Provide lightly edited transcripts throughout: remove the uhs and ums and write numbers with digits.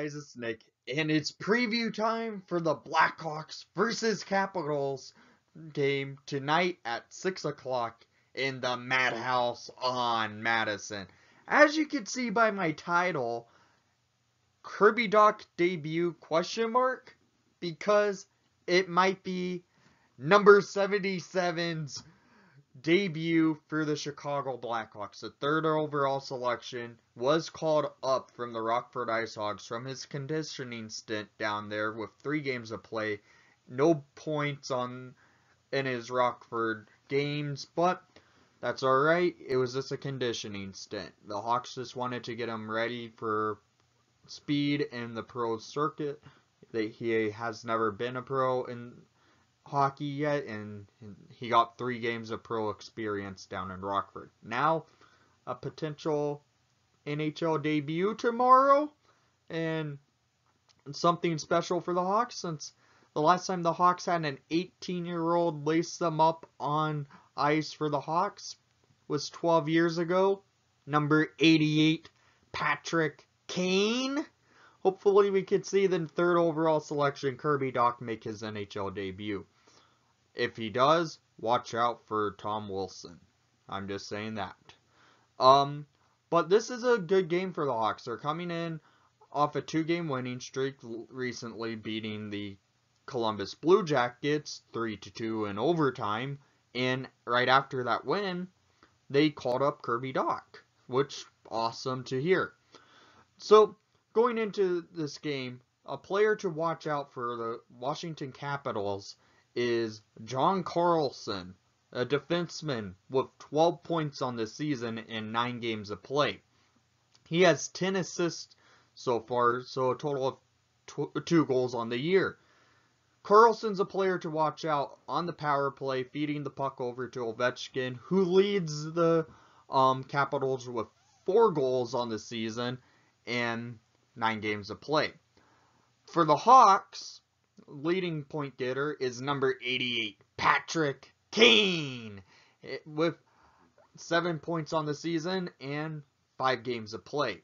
guys? It's Nick, and it's preview time for the Blackhawks versus Capitals game tonight at 6 o'clock in the Madhouse on Madison. As you can see by my title, Kirby Dach debut question mark, because it might be number 77's debut for the Chicago Blackhawks. The third overall selection was called up from the Rockford Icehogs from his conditioning stint down there with 3 games of play. No points in his Rockford games, but that's alright. It was just a conditioning stint. The Hawks just wanted to get him ready for speed in the pro circuit. He has never been a pro in hockey yet, and he got 3 games of pro experience down in Rockford. Now, a potential NHL debut tomorrow, and something special for the Hawks, since the last time the Hawks had an 18-year-old lace them up on ice for the Hawks was 12 years ago. Number 88, Patrick Kane. Hopefully we could see the third overall selection, Kirby Dach, make his NHL debut. If he does, watch out for Tom Wilson. I'm just saying that. But this is a good game for the Hawks. They're coming in off a 2-game winning streak, recently beating the Columbus Blue Jackets 3-2 in overtime. And right after that win, they called up Kirby Dach, which awesome to hear. So, going into this game, a player to watch out for the Washington Capitals is John Carlson, a defenseman with 12 points on the season in 9 games of play. He has 10 assists so far, so a total of 2 goals on the year. Carlson's a player to watch out on the power play, feeding the puck over to Ovechkin, who leads the Capitals with 4 goals on the season and 9 games of play. For the Hawks, leading point getter is number 88, Patrick Kane, with 7 points on the season and 5 games of play.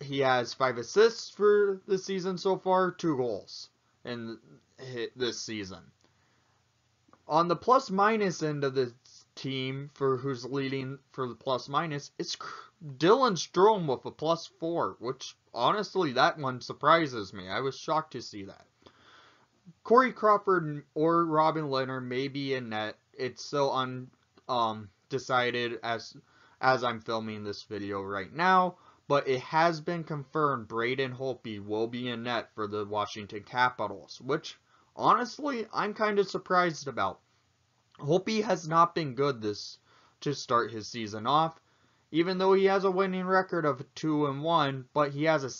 He has 5 assists for the season so far, 2 goals in this season. On the plus-minus end of the team, for who's leading for the plus-minus, it's Dylan Strome with a +4, which honestly, that one surprises me. I was shocked to see that. Corey Crawford or Robin Lehner may be in net. It's still undecided as I'm filming this video right now, but it has been confirmed Braden Holtby will be in net for the Washington Capitals, which honestly I'm kind of surprised about. Holtby has not been good to start his season off, even though he has a winning record of 2-1, but he has a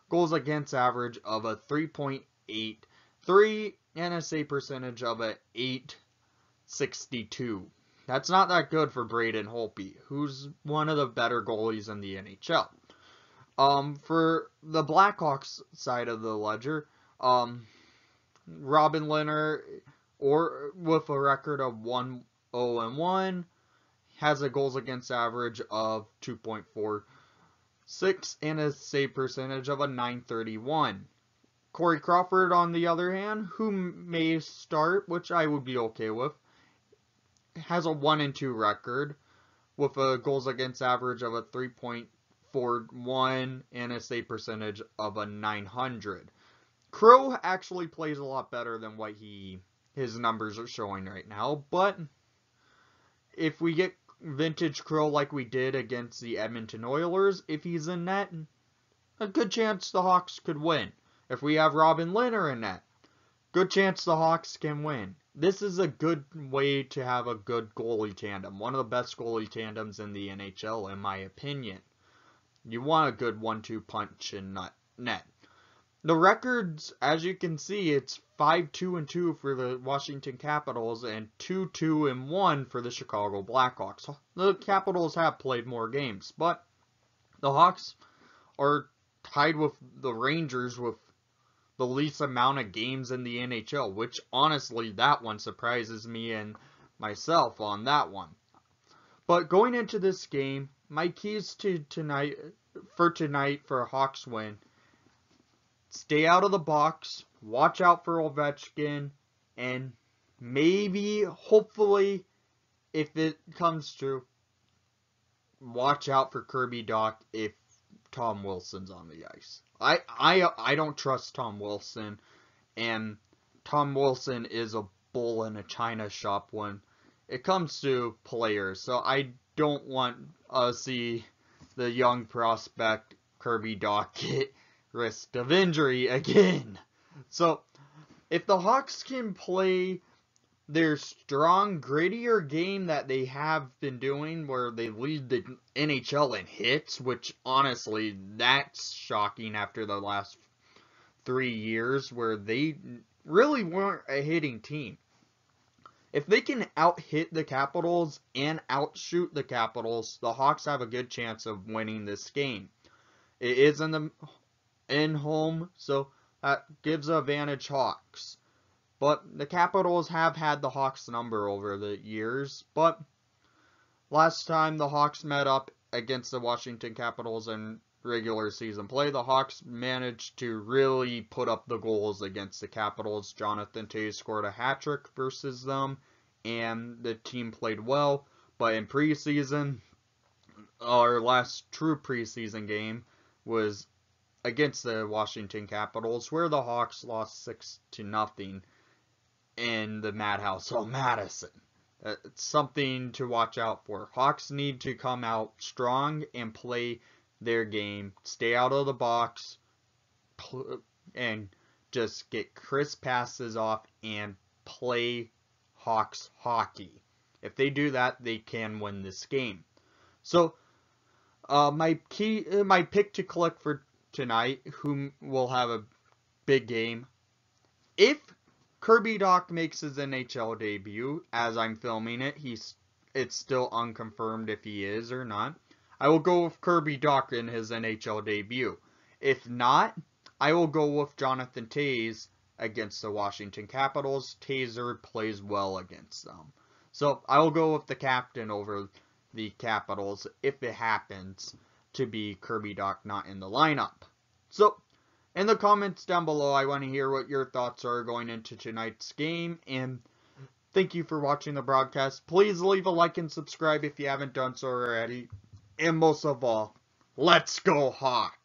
goals against average of a 3.83 and a save percentage of a .862. That's not that good for Braden Holtby, who's one of the better goalies in the NHL. For the Blackhawks side of the ledger, Robin Lehner, or with a record of 1-0-1, has a goals against average of 2.46 and a save percentage of a .931. Corey Crawford, on the other hand, who may start, which I would be okay with, has a 1-2 record with a goals against average of a 3.41 and a save percentage of a .900. Crow actually plays a lot better than what his numbers are showing right now, but if we get vintage Crow like we did against the Edmonton Oilers, if he's in net, a good chance the Hawks could win. If we have Robin Lehner in net, good chance the Hawks can win. This is a good way to have a good goalie tandem. One of the best goalie tandems in the NHL, in my opinion. You want a good 1-2 punch in net. The records, as you can see, it's 5-2-2 for the Washington Capitals and 2-2-1 for the Chicago Blackhawks. The Capitals have played more games, but the Hawks are tied with the Rangers with the least amount of games in the NHL, which honestly, that one surprises me and myself on that one. But going into this game, my keys to tonight for a Hawks win stay out of the box, watch out for Ovechkin, and maybe, hopefully, if it comes true, watch out for Kirby Dach if Tom Wilson's on the ice. I don't trust Tom Wilson, and Tom Wilson is a bull in a china shop when it comes to players. So I don't want to see the young prospect Kirby Dach get risk of injury again. So if the Hawks can play their strong, grittier game that they have been doing, where they lead the NHL in hits, which honestly, that's shocking after the last 3 years where they really weren't a hitting team. If they can out-hit the Capitals and outshoot the Capitals, the Hawks have a good chance of winning this game. It is in home, so that gives an advantage Hawks. But the Capitals have had the Hawks number over the years. But last time the Hawks met up against the Washington Capitals in regular season play, the Hawks managed to really put up the goals against the Capitals. Jonathan Toews scored a hat-trick versus them, and the team played well. But in preseason, our last true preseason game was against the Washington Capitals, where the Hawks lost 6-0 in the Madhouse on Madison. It's something to watch out for. Hawks need to come out strong and play their game, stay out of the box, and just get crisp passes off and play Hawks hockey. If they do that, they can win this game. So, my pick to click for tonight, who will have a big game. If Kirby Dach makes his NHL debut, as I'm filming it, it's still unconfirmed if he is or not. I will go with Kirby Dach in his NHL debut. If not, I will go with Jonathan Toews against the Washington Capitals. Taser plays well against them. So I will go with the captain over the Capitals if it happens to be Kirby Dach not in the lineup. So in the comments down below, I want to hear what your thoughts are going into tonight's game. And thank you for watching the broadcast. Please leave a like and subscribe if you haven't done so already. And most of all, let's go Hawks!